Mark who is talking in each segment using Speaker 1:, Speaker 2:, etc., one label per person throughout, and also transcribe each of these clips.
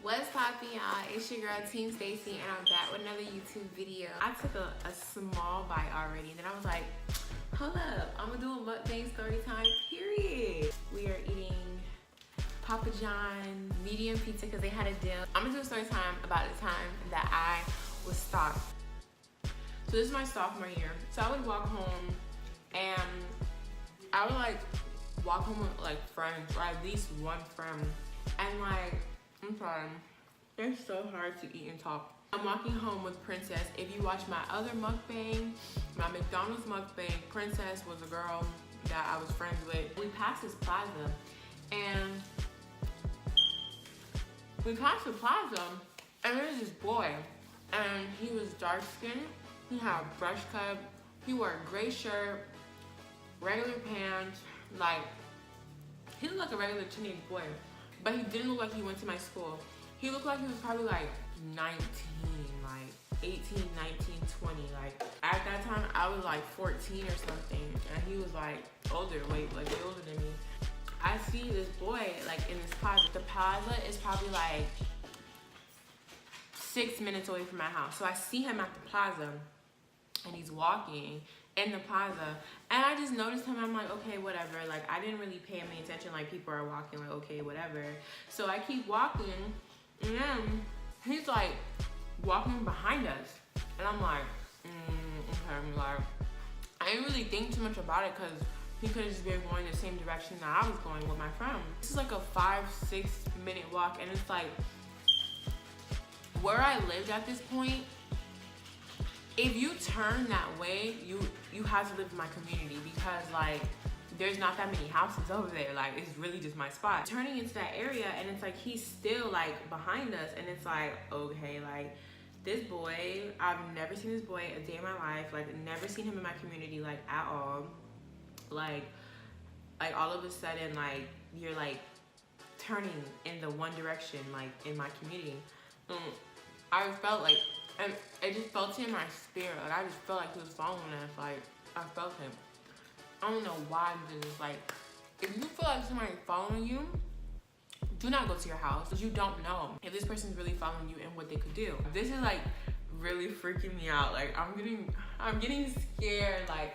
Speaker 1: What's poppin', y'all? It's your girl Team Stacy, and I'm back with another YouTube video. I took a small bite already, and then I was like, hold up, I'm gonna do a mukbang story time, period. We are eating Papa John medium pizza because they had a deal. I'm gonna do a story time about the time that I was stalked. So this is my sophomore year. So I would walk home, and I would like walk home with like friends, or at least one friend, and like, I'm sorry, it's so hard to eat and talk. I'm walking home with Princess. If you watch my other mukbang, my McDonald's mukbang, Princess was a girl that I was friends with. We passed this plaza, and there's this boy, and he was dark skinned. He had a brush cut. He wore a gray shirt, regular pants. Like, he looked like a regular teenage boy, but he didn't look like he went to my school. He looked like he was probably like 19, like 18, 19, 20. Like, at that time, I was like 14 or something, and he was like older, way older than me. I see this boy like in this plaza. The plaza is probably like 6 minutes away from my house. So I see him at the plaza, and he's walking in the plaza, and I just noticed him. I'm like, okay, whatever. Like, I didn't really pay any attention. Like, people are walking, like, okay, whatever. So I keep walking, and then he's like walking behind us, and I'm like, okay. I'm like, I didn't really think too much about it because he could have just been going the same direction that I was going with my friend. This is like a 5-6 minute walk, and it's like where I lived at this point. If you turn that way, you have to live in my community, because like there's not that many houses over there. Like, it's really just my spot. Turning into that area, and it's like he's still like behind us, and it's like, okay, like this boy, I've never seen this boy a day in my life. Like, never seen him in my community, like, at all. Like all of a sudden, like, you're like turning in the one direction, like in my community. I felt like, and it just felt in my spirit. Like, I just felt like he was following us. Like, I felt him. I don't know why I'm just like, if you feel like somebody's following you, do not go to your house, because you don't know if this person's really following you and what they could do. This is like really freaking me out. Like, I'm getting scared. Like,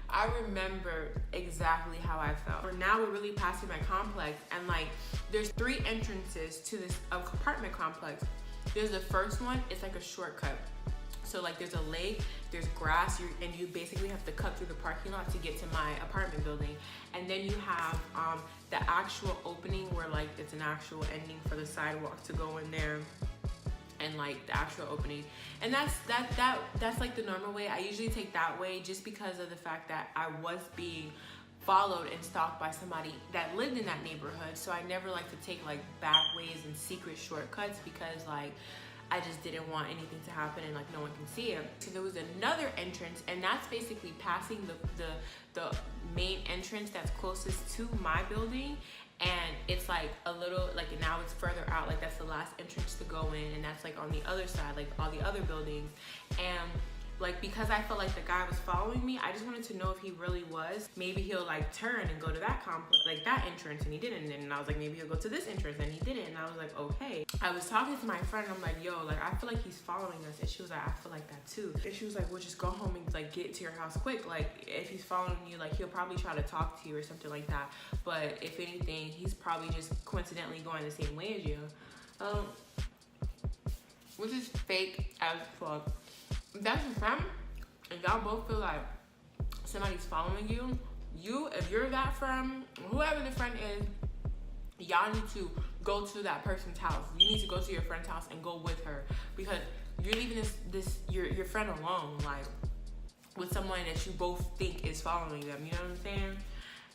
Speaker 1: I remember exactly how I felt. Now we're really passing my complex, and like there's 3 entrances to this apartment complex. There's the first one, it's like a shortcut. So like there's a lake, there's grass, and you basically have to cut through the parking lot to get to my apartment building. And then you have the actual opening where like it's an actual ending for the sidewalk to go in there, and like the actual opening. And that's like the normal way. I usually take that way just because of the fact that I was being followed and stalked by somebody that lived in that neighborhood. So I never like to take like back ways and secret shortcuts, because like I just didn't want anything to happen and like no one can see it. So there was another entrance, and that's basically passing the main entrance that's closest to my building. And it's like a little, like, now it's further out, like that's the last entrance to go in, and that's like on the other side, like all the other buildings. And like, because I felt like the guy was following me, I just wanted to know if he really was. Maybe he'll like turn and go to that complex, like that entrance, and he didn't. And I was like, maybe he'll go to this entrance, and he didn't. And I was like, okay. I was talking to my friend, I'm like, yo, like I feel like he's following us. And she was like, I feel like that too. And she was like, well, just go home and like get to your house quick. Like, if he's following you, like he'll probably try to talk to you or something like that. But if anything, he's probably just coincidentally going the same way as you. Which is fake as fuck. If that's your friend, and y'all both feel like somebody's following you, if you're that friend, whoever the friend is, y'all need to go to that person's house. You need to go to your friend's house and go with her, because you're leaving your friend alone, like with someone that you both think is following them. You know what I'm saying?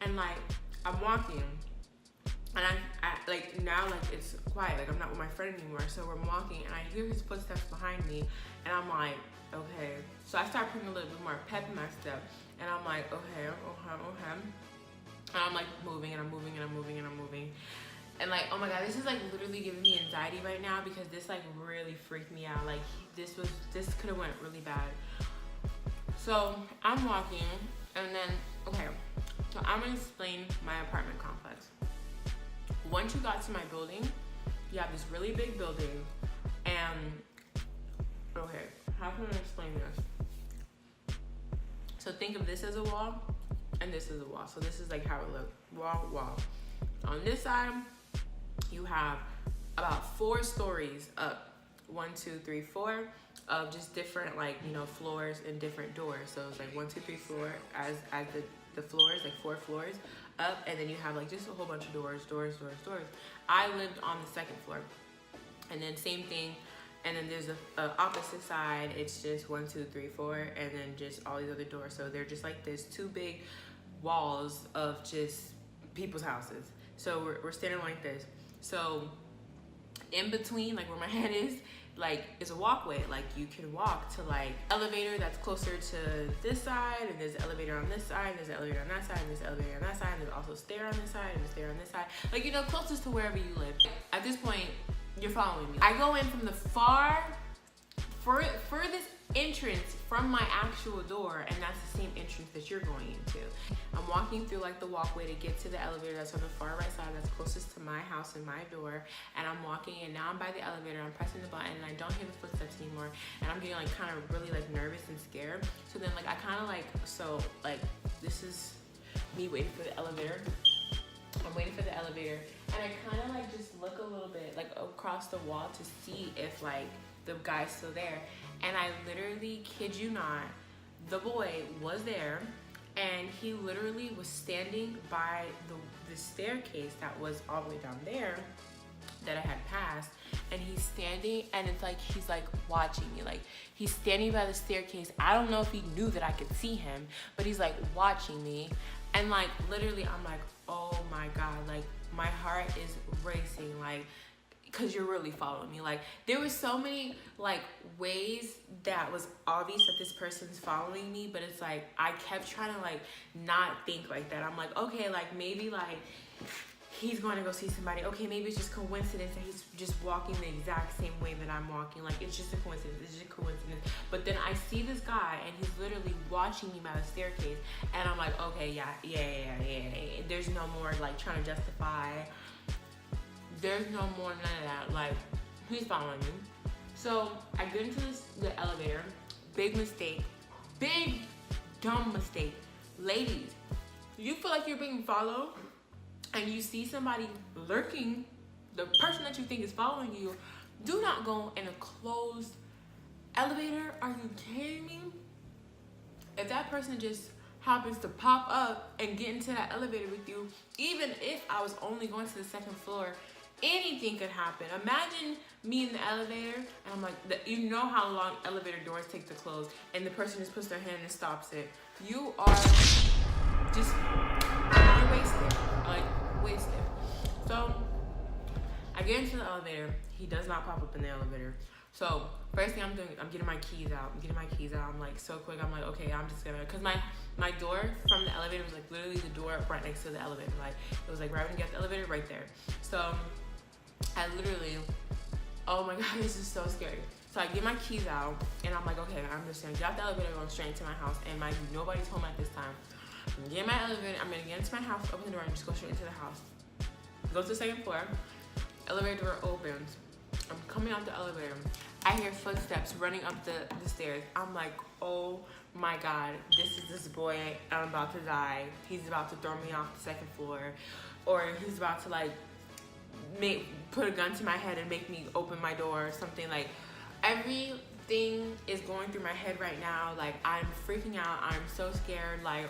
Speaker 1: And like, I'm walking, and I like, now like it's quiet, like I'm not with my friend anymore. So we're walking, and I hear his footsteps behind me, and I'm like, okay. So I start putting a little bit more pep in my step, and I'm like, okay. And I'm like moving, and I'm moving, and I'm moving, and I'm moving. And like, oh my God, this is like literally giving me anxiety right now, because this like really freaked me out. Like, this could have went really bad. So I'm walking, and then, okay, so I'm gonna explain my apartment complex. Once you got to my building, you have this really big building, and okay, how can I explain this? So think of this as a wall, and this is a wall. So this is like how it looks, wall. On this side, you have about 4 stories up. 1, 2, 3, 4 of just different, like, you know, floors and different doors. So it's like 1, 2, 3, 4 as the floors, like 4 floors up, and then you have like just a whole bunch of doors. I lived on the 2nd floor, and then same thing, and then there's a opposite side. It's just 1, 2, 3, 4, and then just all these other doors. So they're just like this 2 big walls of just people's houses. So we're standing like this. So in between, like where my head is a walkway. Like you can walk to like elevator that's closer to this side, and there's an elevator on this side, and there's an elevator on that side, and there's an elevator on that side, and there's also a stair on this side, and a stair on this side. Like, you know, closest to wherever you live. At this point, you're following me. I go in from the furthest entrance from my actual door, and that's the same entrance that you're going into. I'm walking through like the walkway to get to the elevator that's on the far right side, that's closest to my house and my door, and I'm walking, and now I'm by the elevator, I'm pressing the button, and I don't hear the footsteps anymore, and I'm getting like kind of really like nervous and scared. So then like I kind of like, so like this is me waiting for the elevator. I'm waiting for the elevator, and I kind of like just look a little bit like across the wall to see if like the guy's still there. And I literally, kid you not, the boy was there, and he literally was standing by the staircase that was all the way down there that I had passed, and he's standing, and it's like he's like watching me. Like, he's standing by the staircase. I don't know if he knew that I could see him, but he's like watching me, and like literally I'm like, oh my God, like my heart is racing, like, because you're really following me. Like, there was so many like ways that was obvious that this person's following me, but it's like I kept trying to like not think like that. I'm like, okay, like maybe like he's going to go see somebody. Okay, maybe it's just coincidence that he's just walking the exact same way that I'm walking. Like, it's just a coincidence. It's just a coincidence. But then I see this guy, and he's literally watching me by the staircase, and I'm like, okay, yeah. There's no more like trying to justify. There's no more none of that. Like, he's following me. So I get into the elevator. Big mistake. Big dumb mistake. Ladies, you feel like you're being followed and you see somebody lurking, the person that you think is following you, do not go in a closed elevator. Are you kidding me? If that person just happens to pop up and get into that elevator with you, even if I was only going to the 2nd floor, anything could happen. Imagine me in the elevator, and I'm like, you know how long elevator doors take to close, and the person just puts their hand and stops it. You are just, you're wasted. Like, wasted. So I get into the elevator. He does not pop up in the elevator. So first thing I'm doing, I'm getting my keys out. I'm like so quick. I'm like, okay, I'm just gonna, cause my door from the elevator was like literally the door right next to the elevator. Like, it was like right when you get the elevator, right there. So I literally, oh my God, this is so scary. So I get my keys out, and I'm like, okay, I'm just gonna get out the elevator, going straight into my house, and nobody's home at this time. I'm gonna get my elevator, I'm gonna get into my house, open the door, and just go straight into the house. Go to the 2nd floor, elevator door opens. I'm coming out the elevator. I hear footsteps running up the stairs. I'm like, oh my God, this is this boy. I'm about to die. He's about to throw me off the 2nd floor, or he's about to like put a gun to my head and make me open my door or something. Like, everything is going through my head right now. Like, I'm freaking out. I'm so scared. Like,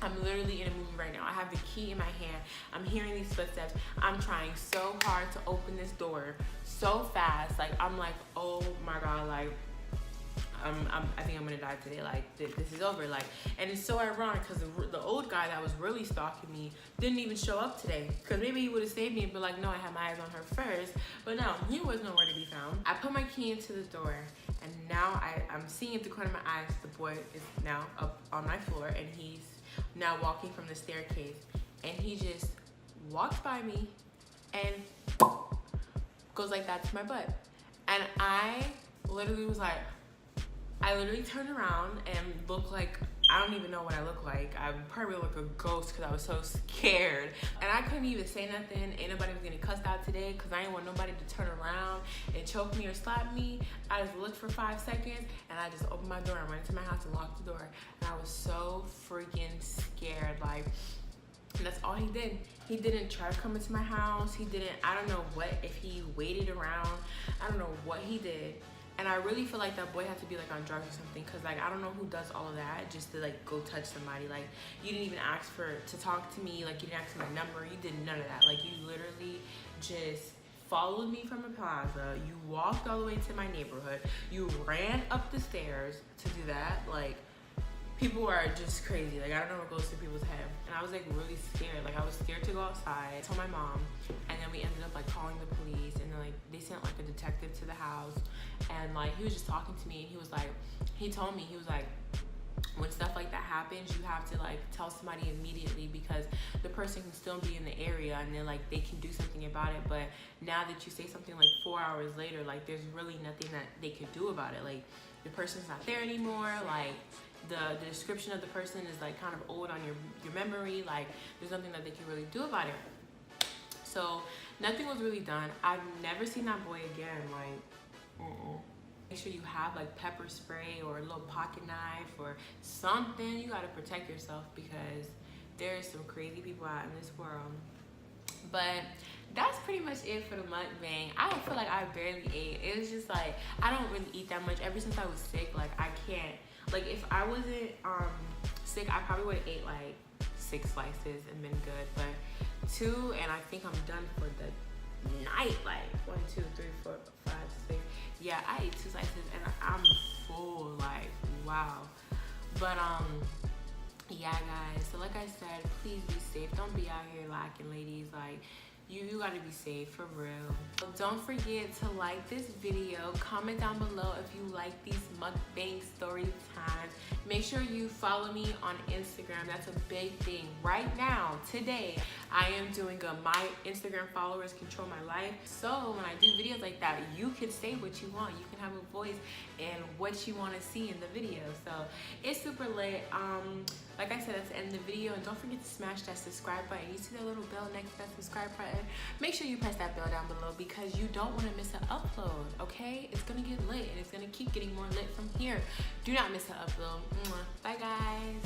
Speaker 1: I'm literally in a movie right now. I have the key in my hand. I'm hearing these footsteps. I'm trying so hard to open this door so fast. Like, I'm like, oh my God, like, I think I'm gonna die today. Like, this is over. Like, and it's so ironic because the old guy that was really stalking me didn't even show up today. Because maybe he would have saved me and be like, no, I had my eyes on her first. But no, he was nowhere to be found. I put my key into the door, and now I'm seeing at the corner of my eyes the boy is now up on my floor, and he's now walking from the staircase, and he just walks by me and goes like that to my butt. And I literally was like, I literally turned around and looked like I don't even know what I look like. I probably look like a ghost because I was so scared. And I couldn't even say nothing. Ain't nobody was getting cussed out today because I didn't want nobody to turn around and choke me or slap me. I just looked for 5 seconds and I just opened my door and went into my house and locked the door. And I was so freaking scared. Like, and that's all he did. He didn't try to come into my house. He didn't, I don't know what, if he waited around. I don't know what he did. And I really feel like that boy had to be like on drugs or something, because like I don't know who does all of that just to like go touch somebody. Like, you didn't even ask to talk to me, like you didn't ask for my number, you did none of that. Like, you literally just followed me from the plaza, you walked all the way to my neighborhood, you ran up the stairs to do that. Like, people are just crazy. Like, I don't know what goes through people's head. And I was like really scared. Like, I was scared to go outside. I told my mom, and then we ended up like calling the police, and then like they sent like a detective to the house, and like he was just talking to me, and he was like, he told me, he was like, when stuff like that happens, you have to like tell somebody immediately, because the person can still be in the area and then like they can do something about it. But now that you say something like 4 hours later, like there's really nothing that they could do about it. Like, the person's not there anymore. Like, the description of the person is like kind of old on your memory. Like, there's nothing that they can really do about it. So nothing was really done. I've never seen that boy again. Like, make sure you have like pepper spray or a little pocket knife or something. You got to protect yourself, because there's some crazy people out in this world. But that's pretty much it for the mukbang. I don't feel like I barely ate. It was just like, I don't really eat that much. Ever since I was sick, like I can't. Like, if I wasn't sick, I probably would have ate like 6 slices and been good. But 2, and I think I'm done for the night. Like 1, 2, 3, 4, 5, 6. Yeah, I ate 2 slices and I'm full. Like, wow. But yeah, guys. So like I said, please be safe. Don't be out here lacking, ladies. Like, you gotta be safe, for real. So don't forget to like this video, comment down below if you like these mukbang story times. Make sure you follow me on Instagram. That's a big thing. Right now, today, I am doing my Instagram followers control my life. So when I do videos like that, you can say what you want. You can have a voice and what you want to see in the video. So it's super lit. Like I said, that's the end of the video. And don't forget to smash that subscribe button. You see that little bell next to that subscribe button? Make sure you press that bell down below, because you don't want to miss an upload, okay? It's going to get lit, and it's going to keep getting more lit from here. Do not miss an upload. Bye, guys.